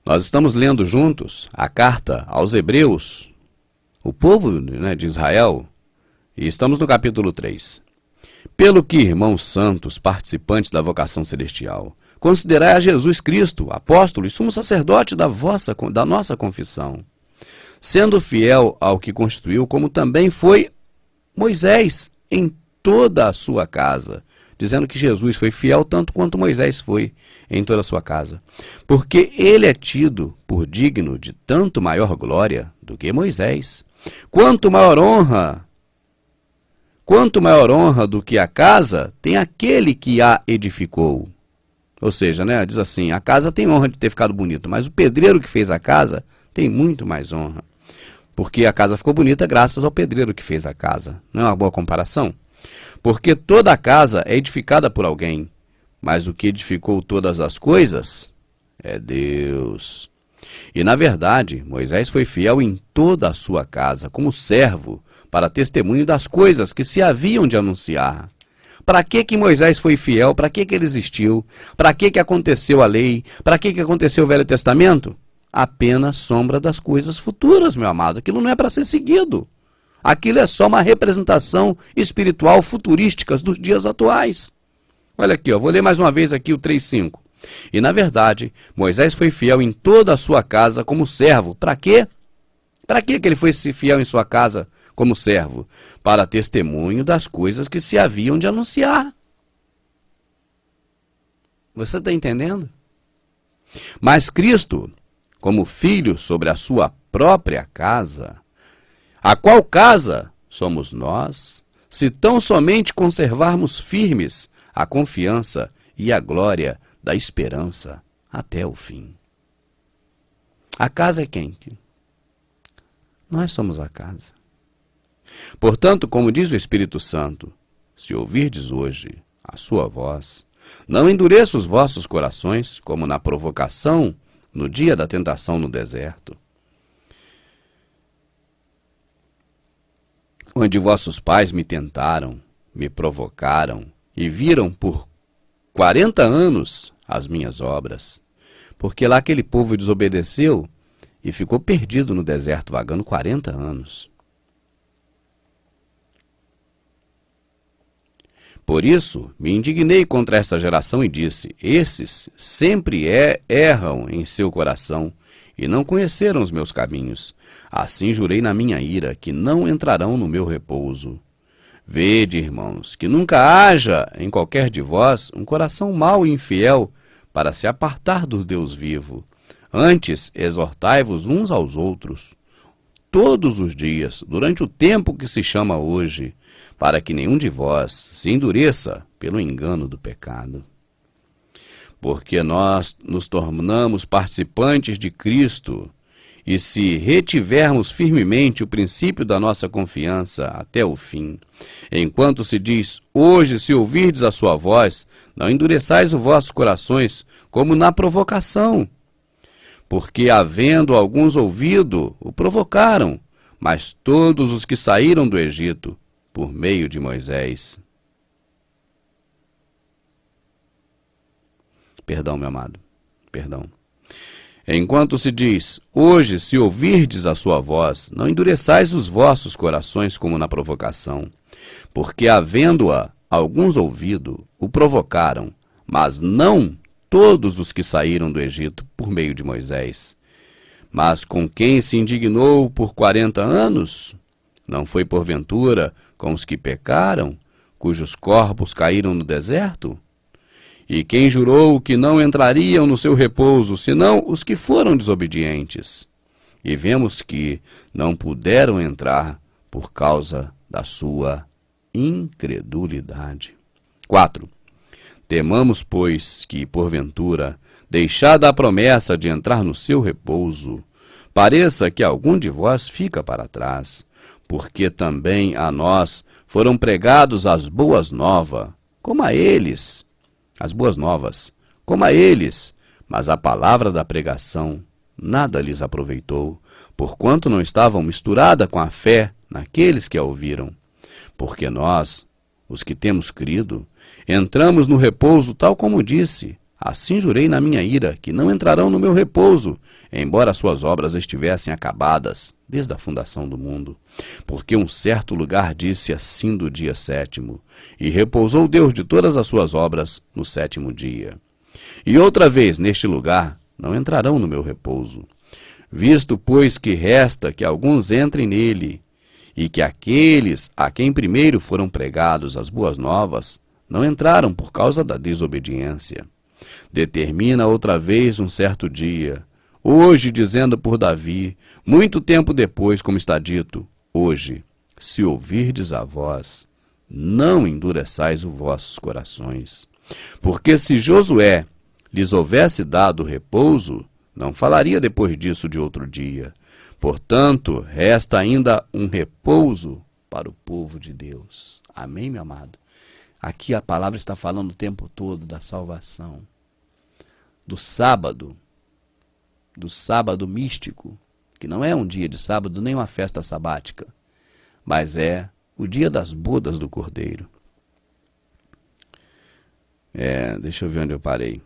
Nós estamos lendo juntos a carta aos Hebreus, o povo, né, de Israel, e estamos no capítulo 3. Pelo que, irmãos santos, participantes da vocação celestial, considerai a Jesus Cristo, apóstolo e sumo sacerdote da nossa confissão, sendo fiel ao que constituiu, como também foi Moisés em toda a sua casa, dizendo que Jesus foi fiel tanto quanto Moisés foi em toda a sua casa, porque ele é tido por digno de tanto maior glória do que Moisés. Quanto maior honra do que a casa tem aquele que a edificou. Ou seja, né, diz assim, a casa tem honra de ter ficado bonita, mas o pedreiro que fez a casa tem muito mais honra, porque a casa ficou bonita graças ao pedreiro que fez a casa. Não é uma boa comparação? Porque toda a casa é edificada por alguém, mas o que edificou todas as coisas é Deus. E, na verdade, Moisés foi fiel em toda a sua casa, como servo, para testemunho das coisas que se haviam de anunciar. Para que Moisés foi fiel? Para que ele existiu? Para que aconteceu a lei? Para que aconteceu o Velho Testamento? Apenas sombra das coisas futuras, meu amado. Aquilo não é para ser seguido. Aquilo é só uma representação espiritual futurística dos dias atuais. Olha aqui, ó, vou ler mais uma vez aqui o 3:5. E, na verdade, Moisés foi fiel em toda a sua casa como servo. Para quê? Para que ele foi fiel em sua casa como servo? Para testemunho das coisas que se haviam de anunciar. Você está entendendo? Mas Cristo, como filho sobre a sua própria casa, a qual casa somos nós, se tão somente conservarmos firmes a confiança e a glória da esperança até o fim. A casa é quem? Nós somos a casa. Portanto, como diz o Espírito Santo, se ouvirdes hoje a sua voz, não endureça os vossos corações, como na provocação, no dia da tentação no deserto, onde vossos pais me tentaram, me provocaram e viram por 40 anos as minhas obras, porque lá aquele povo desobedeceu e ficou perdido no deserto, vagando 40 anos. Por isso, me indignei contra esta geração e disse, esses sempre erram em seu coração e não conheceram os meus caminhos. Assim jurei na minha ira que não entrarão no meu repouso. Vede, irmãos, que nunca haja em qualquer de vós um coração mau e infiel para se apartar do Deus vivo. Antes, exortai-vos uns aos outros, todos os dias, durante o tempo que se chama hoje, para que nenhum de vós se endureça pelo engano do pecado. Porque nós nos tornamos participantes de Cristo, e se retivermos firmemente o princípio da nossa confiança até o fim, enquanto se diz, hoje se ouvirdes a sua voz, não endureçais os vossos corações, como na provocação. Porque, havendo alguns ouvido, o provocaram, mas todos os que saíram do Egito, por meio de Moisés. Perdão, meu amado, perdão. Enquanto se diz, hoje se ouvirdes a sua voz, não endureçais os vossos corações como na provocação, porque havendo-a alguns ouvido, o provocaram, mas não todos os que saíram do Egito por meio de Moisés. Mas com quem se indignou por 40 anos? Não foi porventura com os que pecaram, cujos corpos caíram no deserto? E quem jurou que não entrariam no seu repouso, senão os que foram desobedientes? E vemos que não puderam entrar por causa da sua incredulidade. 4. Temamos, pois, que, porventura, deixada a promessa de entrar no seu repouso, pareça que algum de vós fica para trás, porque também a nós foram pregados as boas novas, como a eles, mas a palavra da pregação nada lhes aproveitou, porquanto não estavam misturada com a fé naqueles que a ouviram. Porque nós, os que temos crido, entramos no repouso tal como disse, Assim jurei na minha ira, que não entrarão no meu repouso, embora suas obras estivessem acabadas, desde a fundação do mundo. Porque um certo lugar disse assim do dia sétimo, e repousou Deus de todas as suas obras no sétimo dia. E outra vez, neste lugar, não entrarão no meu repouso. Visto, pois, que resta que alguns entrem nele, e que aqueles a quem primeiro foram pregados as boas novas, não entraram por causa da desobediência. Determina outra vez um certo dia, hoje, dizendo por Davi, muito tempo depois, como está dito, hoje, se ouvirdes a voz, não endureçais os vossos corações. Porque se Josué lhes houvesse dado repouso, não falaria depois disso de outro dia. Portanto, resta ainda um repouso para o povo de Deus. Amém, meu amado? Aqui a palavra está falando o tempo todo da salvação, do sábado místico, que não é um dia de sábado nem uma festa sabática, mas é o dia das bodas do Cordeiro. Deixa eu ver onde eu parei.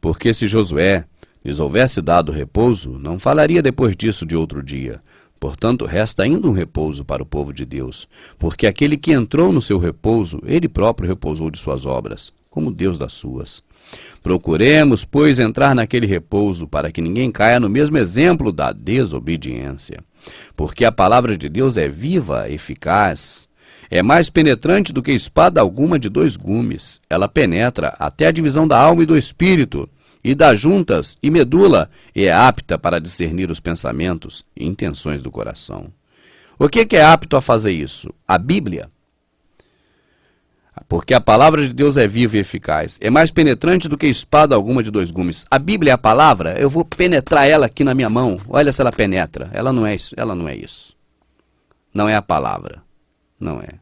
Porque se Josué lhes houvesse dado repouso, não falaria depois disso de outro dia. Portanto, resta ainda um repouso para o povo de Deus, porque aquele que entrou no seu repouso, ele próprio repousou de suas obras, como Deus das suas. Procuremos, pois, entrar naquele repouso, para que ninguém caia no mesmo exemplo da desobediência. Porque a palavra de Deus é viva, eficaz, é mais penetrante do que espada alguma de dois gumes. Ela penetra até a divisão da alma e do espírito, e das juntas e medula, e é apta para discernir os pensamentos e intenções do coração. O que é apto a fazer isso? A Bíblia. Porque a palavra de Deus é viva e eficaz, é mais penetrante do que espada alguma de dois gumes. A Bíblia é a palavra, eu vou penetrar ela aqui na minha mão, olha se ela penetra. Ela não é isso. Não é a palavra. Não é.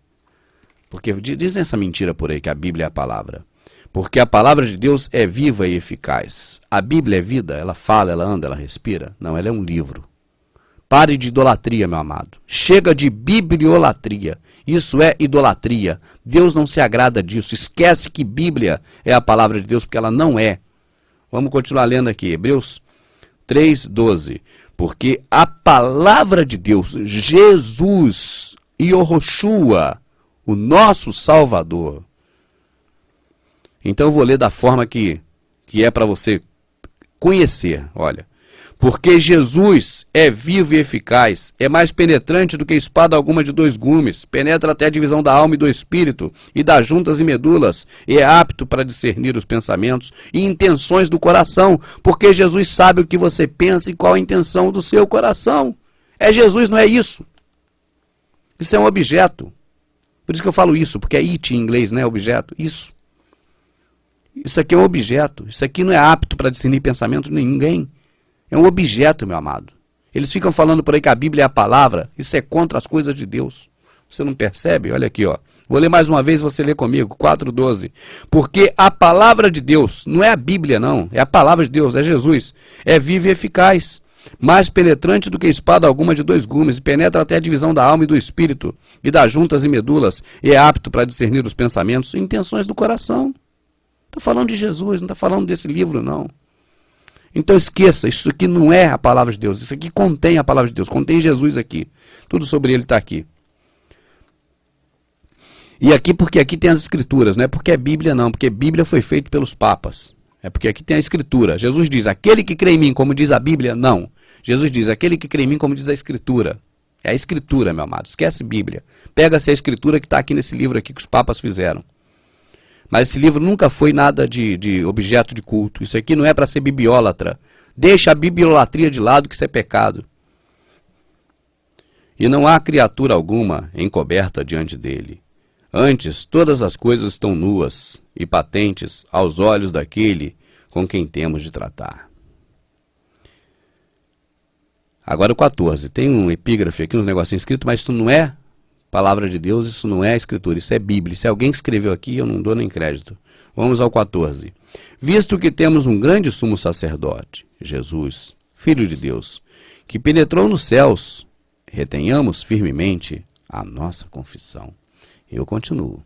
Porque dizem essa mentira por aí, que a Bíblia é a palavra. Porque a palavra de Deus é viva e eficaz. A Bíblia é vida, ela fala, ela anda, ela respira. Não, ela é um livro. Pare de idolatria, meu amado. Chega de bibliolatria. Isso é idolatria. Deus não se agrada disso. Esquece que Bíblia é a palavra de Deus, porque ela não é. Vamos continuar lendo aqui. Hebreus 3:12. Porque a palavra de Deus, Jesus, Yoshua, o nosso Salvador. Então eu vou ler da forma que é para você conhecer. Olha, porque Jesus é vivo e eficaz, é mais penetrante do que espada alguma de dois gumes, penetra até a divisão da alma e do espírito, e das juntas e medulas, e é apto para discernir os pensamentos e intenções do coração, porque Jesus sabe o que você pensa e qual a intenção do seu coração. É Jesus, não é isso. Isso é um objeto. Por isso que eu falo isso, porque é it em inglês, não é objeto. Isso. Isso aqui é um objeto. Isso aqui não é apto para discernir pensamentos de ninguém. É um objeto, meu amado. Eles ficam falando por aí que a Bíblia é a palavra. Isso é contra as coisas de Deus. Você não percebe? Olha aqui, ó. Vou ler mais uma vez, você lê comigo. 4:12. Porque a palavra de Deus, não é a Bíblia não, é a palavra de Deus, é Jesus. É viva e eficaz, mais penetrante do que espada alguma de dois gumes, e penetra até a divisão da alma e do espírito, e das juntas e medulas, e é apto para discernir os pensamentos e intenções do coração. Está falando de Jesus, não está falando desse livro, não. Então esqueça, isso aqui não é a palavra de Deus, isso aqui contém a palavra de Deus, contém Jesus aqui. Tudo sobre ele está aqui. E aqui, porque aqui tem as escrituras, não é porque é Bíblia não, porque Bíblia foi feita pelos papas. É porque aqui tem a escritura. Jesus diz, aquele que crê em mim, como diz a Bíblia, não. Jesus diz, aquele que crê em mim, como diz a escritura. É a escritura, meu amado, esquece Bíblia. Pega-se a escritura que está aqui nesse livro aqui que os papas fizeram. Mas esse livro nunca foi nada de objeto de culto. Isso aqui não é para ser bibliólatra. Deixa a bibliolatria de lado, que isso é pecado. E não há criatura alguma encoberta diante dele. Antes, todas as coisas estão nuas e patentes aos olhos daquele com quem temos de tratar. Agora o 14. Tem um epígrafe aqui, uns negocinhos escritos, mas isso não é palavra de Deus, isso não é escritura, isso é Bíblia. Se alguém que escreveu aqui, eu não dou nem crédito. Vamos ao 14. Visto que temos um grande sumo sacerdote, Jesus, Filho de Deus, que penetrou nos céus, retenhamos firmemente a nossa confissão. Eu continuo.